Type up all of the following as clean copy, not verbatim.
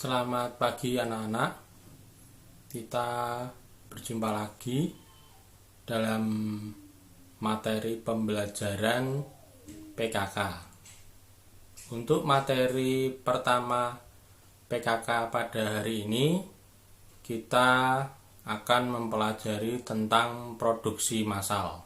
Selamat pagi anak-anak. Kita berjumpa lagi dalam materi pembelajaran PKK. Untuk materi pertama PKK pada hari ini, kita akan mempelajari tentang produksi massal.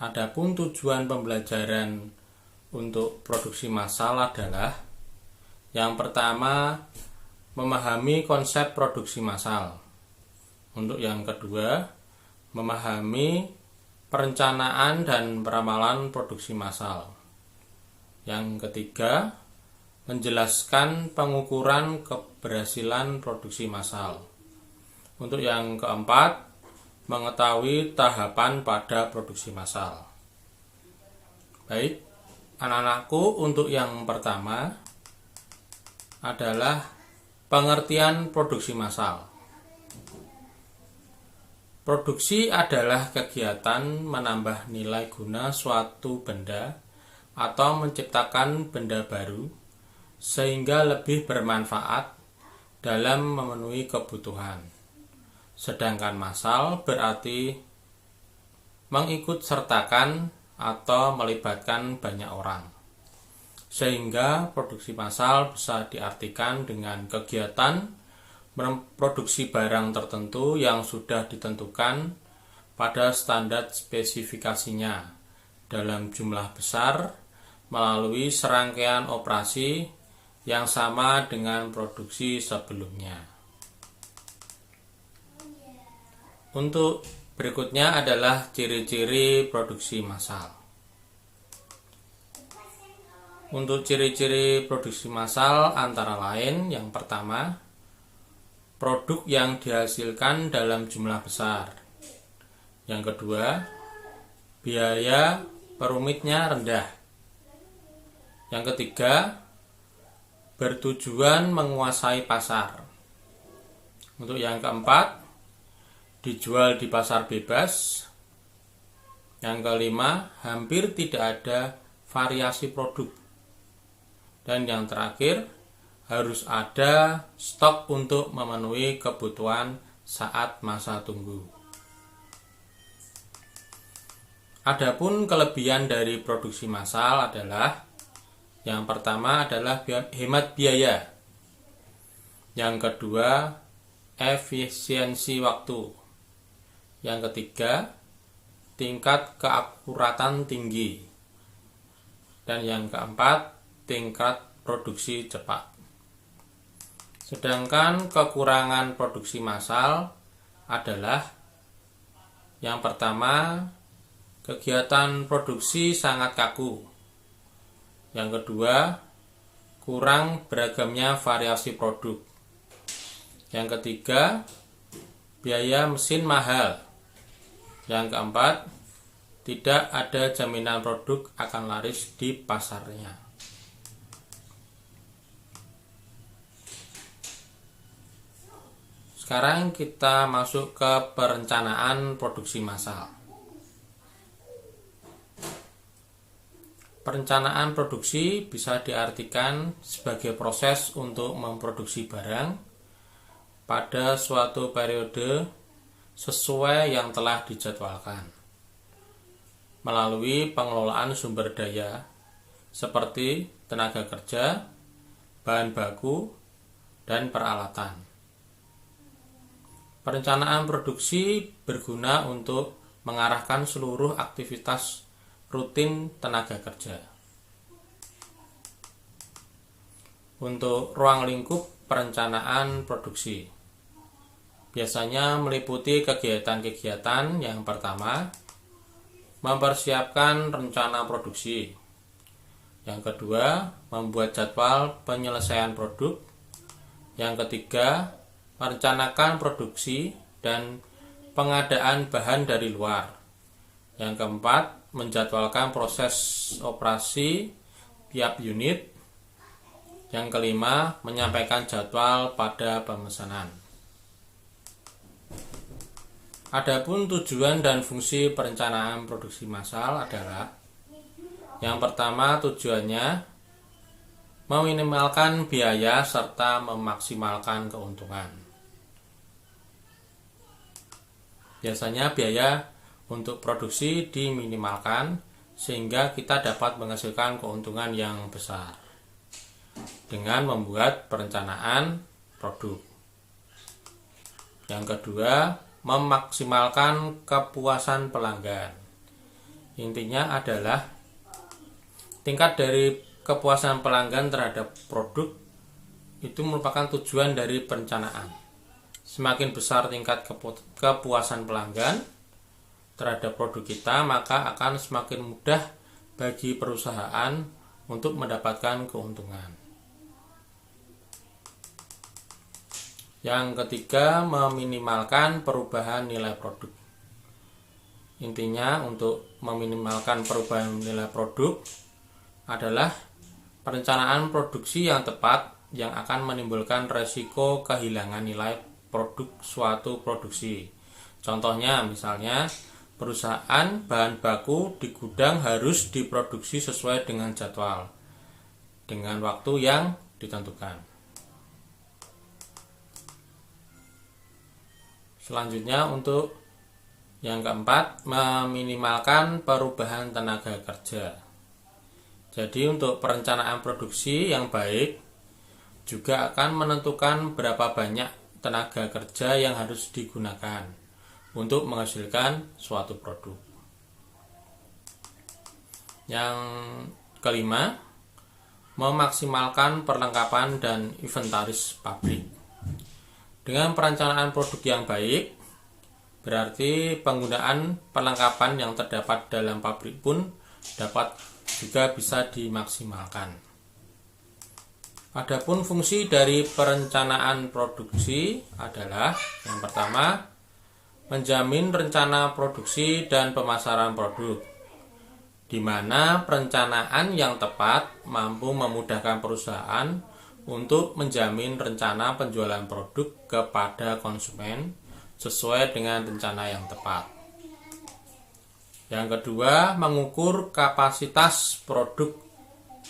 Adapun tujuan pembelajaran untuk produksi massal adalah yang pertama, memahami konsep produksi massal. Untuk yang kedua, memahami perencanaan dan peramalan produksi massal. Yang ketiga, menjelaskan pengukuran keberhasilan produksi massal. Untuk yang keempat, mengetahui tahapan pada produksi massal. Baik, anak-anakku, untuk yang pertama adalah pengertian produksi massal. Produksi adalah kegiatan menambah nilai guna suatu benda atau menciptakan benda baru sehingga lebih bermanfaat dalam memenuhi kebutuhan. Sedangkan massal berarti mengikut sertakan atau melibatkan banyak orang. Sehingga produksi massal bisa diartikan dengan kegiatan memproduksi barang tertentu yang sudah ditentukan pada standar spesifikasinya dalam jumlah besar melalui serangkaian operasi yang sama dengan produksi sebelumnya. Untuk berikutnya adalah ciri-ciri produksi massal. Untuk ciri-ciri produksi massal antara lain, yang pertama, produk yang dihasilkan dalam jumlah besar. Yang kedua, biaya perumitnya rendah. Yang ketiga, bertujuan menguasai pasar. Untuk yang keempat, dijual di pasar bebas. Yang kelima, hampir tidak ada variasi produk. Dan yang terakhir, harus ada stok untuk memenuhi kebutuhan saat masa tunggu. Adapun kelebihan dari produksi massal adalah, yang pertama adalah hemat biaya. Yang kedua, efisiensi waktu. Yang ketiga, tingkat keakuratan tinggi. Dan yang keempat, tingkat produksi cepat. Sedangkan kekurangan produksi massal adalah, yang pertama, kegiatan produksi sangat kaku. Yang kedua, kurang beragamnya variasi produk. Yang ketiga, biaya mesin mahal. Yang keempat, tidak ada jaminan produk akan laris di pasarnya. Sekarang kita masuk ke perencanaan produksi massal. Perencanaan produksi bisa diartikan sebagai proses untuk memproduksi barang pada suatu periode sesuai yang telah dijadwalkan melalui pengelolaan sumber daya seperti tenaga kerja, bahan baku, dan peralatan. Perencanaan produksi berguna untuk mengarahkan seluruh aktivitas rutin tenaga kerja. Untuk ruang lingkup perencanaan produksi, biasanya meliputi kegiatan-kegiatan. Yang pertama, mempersiapkan rencana produksi. Yang kedua, membuat jadwal penyelesaian produk. Yang ketiga, merencanakan produksi dan pengadaan bahan dari luar. Yang keempat, menjadwalkan proses operasi tiap unit. Yang kelima, menyampaikan jadwal pada pemesanan. Adapun tujuan dan fungsi perencanaan produksi massal adalah, yang pertama, tujuannya meminimalkan biaya serta memaksimalkan keuntungan. Biasanya biaya untuk produksi diminimalkan sehingga kita dapat menghasilkan keuntungan yang besar dengan membuat perencanaan produk. Yang kedua, memaksimalkan kepuasan pelanggan. Intinya adalah tingkat dari kepuasan pelanggan terhadap produk itu merupakan tujuan dari perencanaan. Semakin besar tingkat kepuasan pelanggan terhadap produk kita, maka akan semakin mudah bagi perusahaan untuk mendapatkan keuntungan. Yang ketiga, meminimalkan perubahan nilai produk. Intinya untuk meminimalkan perubahan nilai produk adalah perencanaan produksi yang tepat yang akan menimbulkan resiko kehilangan nilai produk suatu produksi. Contohnya misalnya perusahaan bahan baku di gudang harus diproduksi sesuai dengan jadwal dengan waktu yang ditentukan. Selanjutnya untuk yang keempat, meminimalkan perubahan tenaga kerja. Jadi untuk perencanaan produksi yang baik juga akan menentukan berapa banyak tenaga kerja yang harus digunakan untuk menghasilkan suatu produk. Yang kelima, memaksimalkan perlengkapan dan inventaris pabrik. Dengan perencanaan produk yang baik, berarti penggunaan perlengkapan yang terdapat dalam pabrik pun dapat juga bisa dimaksimalkan. Adapun fungsi dari perencanaan produksi adalah yang pertama, menjamin rencana produksi dan pemasaran produk, di mana perencanaan yang tepat mampu memudahkan perusahaan untuk menjamin rencana penjualan produk kepada konsumen sesuai dengan rencana yang tepat. Yang kedua, mengukur kapasitas produk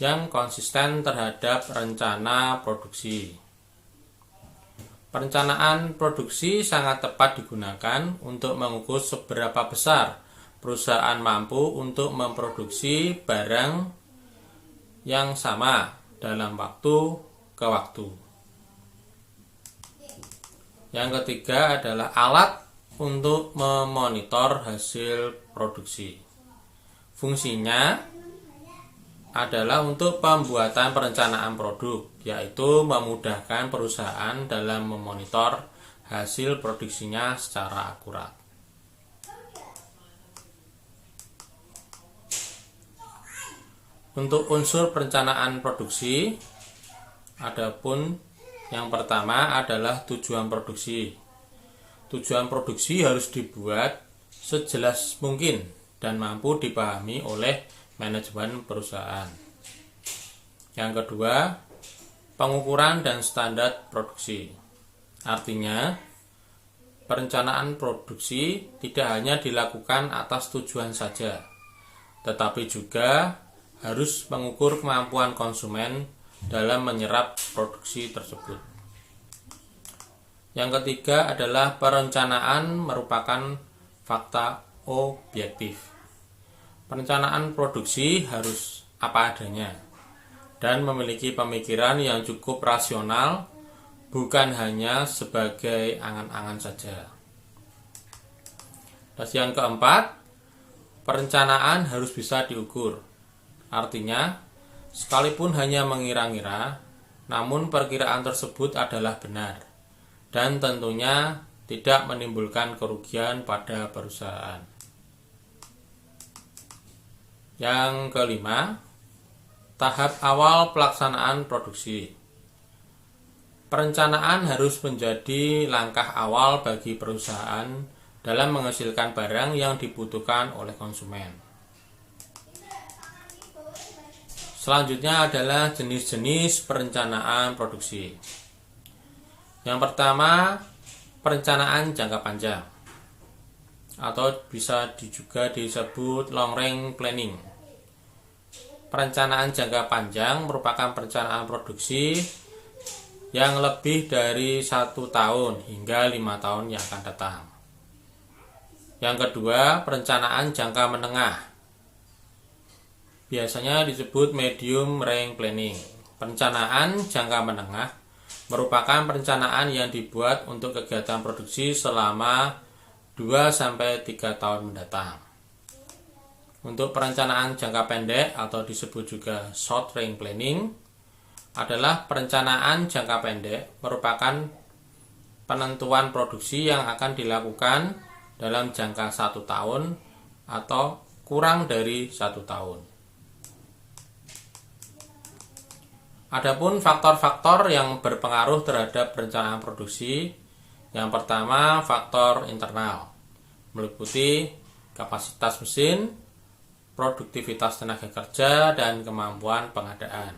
yang konsisten terhadap rencana produksi. Perencanaan produksi sangat tepat digunakan untuk mengukur seberapa besar perusahaan mampu untuk memproduksi barang yang sama dalam waktu ke waktu. Yang ketiga adalah alat untuk memonitor hasil produksi. Fungsinya adalah untuk pembuatan perencanaan produk, yaitu memudahkan perusahaan dalam memonitor hasil produksinya secara akurat. Untuk unsur perencanaan produksi, adapun yang pertama adalah tujuan produksi. Tujuan produksi harus dibuat sejelas mungkin dan mampu dipahami oleh manajemen perusahaan. Yang kedua, pengukuran dan standar produksi. Artinya, perencanaan produksi tidak hanya dilakukan atas tujuan saja, tetapi juga harus mengukur kemampuan konsumen dalam menyerap produksi tersebut. Yang ketiga adalah perencanaan merupakan fakta objektif. Perencanaan produksi harus apa adanya dan memiliki pemikiran yang cukup rasional, bukan hanya sebagai angan-angan saja. Dan yang keempat, perencanaan harus bisa diukur. Artinya, sekalipun hanya mengira-ngira, namun perkiraan tersebut adalah benar dan tentunya tidak menimbulkan kerugian pada perusahaan. Yang kelima, tahap awal pelaksanaan produksi. Perencanaan harus menjadi langkah awal bagi perusahaan dalam menghasilkan barang yang dibutuhkan oleh konsumen. Selanjutnya adalah jenis-jenis perencanaan produksi. Yang pertama, perencanaan jangka panjang atau bisa juga disebut long range planning. Perencanaan jangka panjang merupakan perencanaan produksi yang lebih dari 1 tahun hingga 5 tahun yang akan datang. Yang kedua, perencanaan jangka menengah. Biasanya disebut medium range planning. Perencanaan jangka menengah merupakan perencanaan yang dibuat untuk kegiatan produksi selama 2-3 tahun mendatang. Untuk perencanaan jangka pendek atau disebut juga short range planning adalah perencanaan jangka pendek merupakan penentuan produksi yang akan dilakukan dalam jangka 1 tahun atau kurang dari 1 tahun. Adapun faktor-faktor yang berpengaruh terhadap perencanaan produksi, yang pertama faktor internal, meliputi kapasitas mesin, produktivitas tenaga kerja, dan kemampuan pengadaan.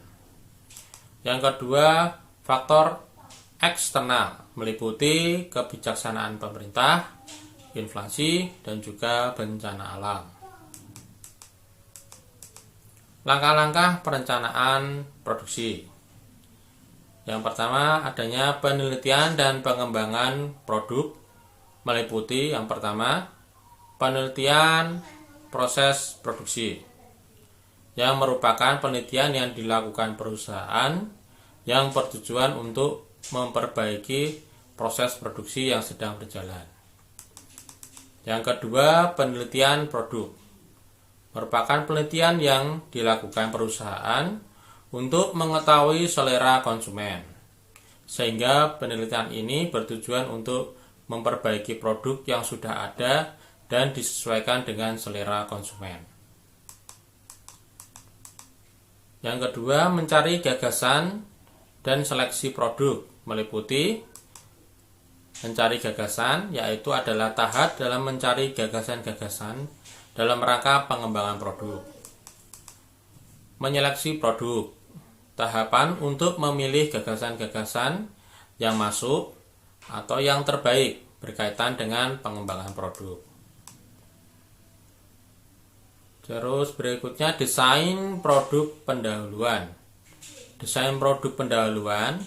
Yang kedua, faktor eksternal, meliputi kebijaksanaan pemerintah, inflasi, dan juga bencana alam. Langkah-langkah perencanaan produksi. Yang pertama, adanya penelitian dan pengembangan produk, meliputi yang pertama, penelitian proses produksi, yang merupakan penelitian yang dilakukan perusahaan yang bertujuan untuk memperbaiki proses produksi yang sedang berjalan. Yang kedua, penelitian produk, merupakan penelitian yang dilakukan perusahaan untuk mengetahui selera konsumen, sehingga penelitian ini bertujuan untuk memperbaiki produk yang sudah ada dan disesuaikan dengan selera konsumen. Yang kedua, mencari gagasan dan seleksi produk, meliputi mencari gagasan, yaitu adalah tahap dalam mencari gagasan-gagasan dalam rangka pengembangan produk. Menyeleksi produk, tahapan untuk memilih gagasan-gagasan yang masuk atau yang terbaik berkaitan dengan pengembangan produk. Terus berikutnya desain produk pendahuluan. Desain produk pendahuluan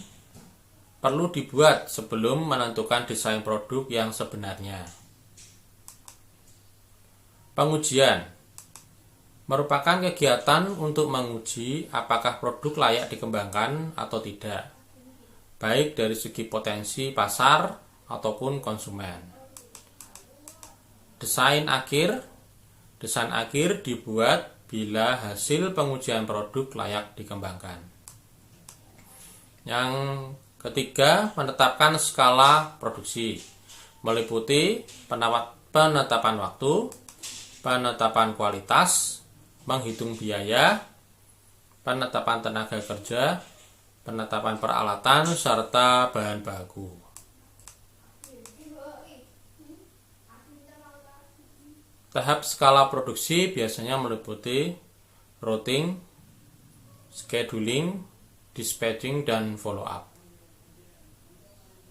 perlu dibuat sebelum menentukan desain produk yang sebenarnya. Pengujian merupakan kegiatan untuk menguji apakah produk layak dikembangkan atau tidak, baik dari segi potensi pasar ataupun konsumen. Desain akhir dibuat bila hasil pengujian produk layak dikembangkan. Yang ketiga, menetapkan skala produksi, meliputi penetapan waktu, penetapan kualitas, menghitung biaya, penetapan tenaga kerja, penetapan peralatan, serta bahan baku. Tahap skala produksi biasanya meliputi routing, scheduling, dispatching, dan follow up.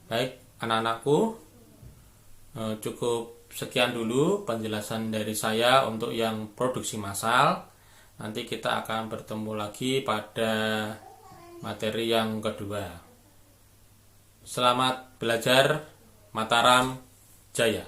Baik anak-anakku, cukup sekian dulu penjelasan dari saya untuk yang produksi massal. Nanti kita akan bertemu lagi pada materi yang kedua. Selamat belajar, Mataram Jaya.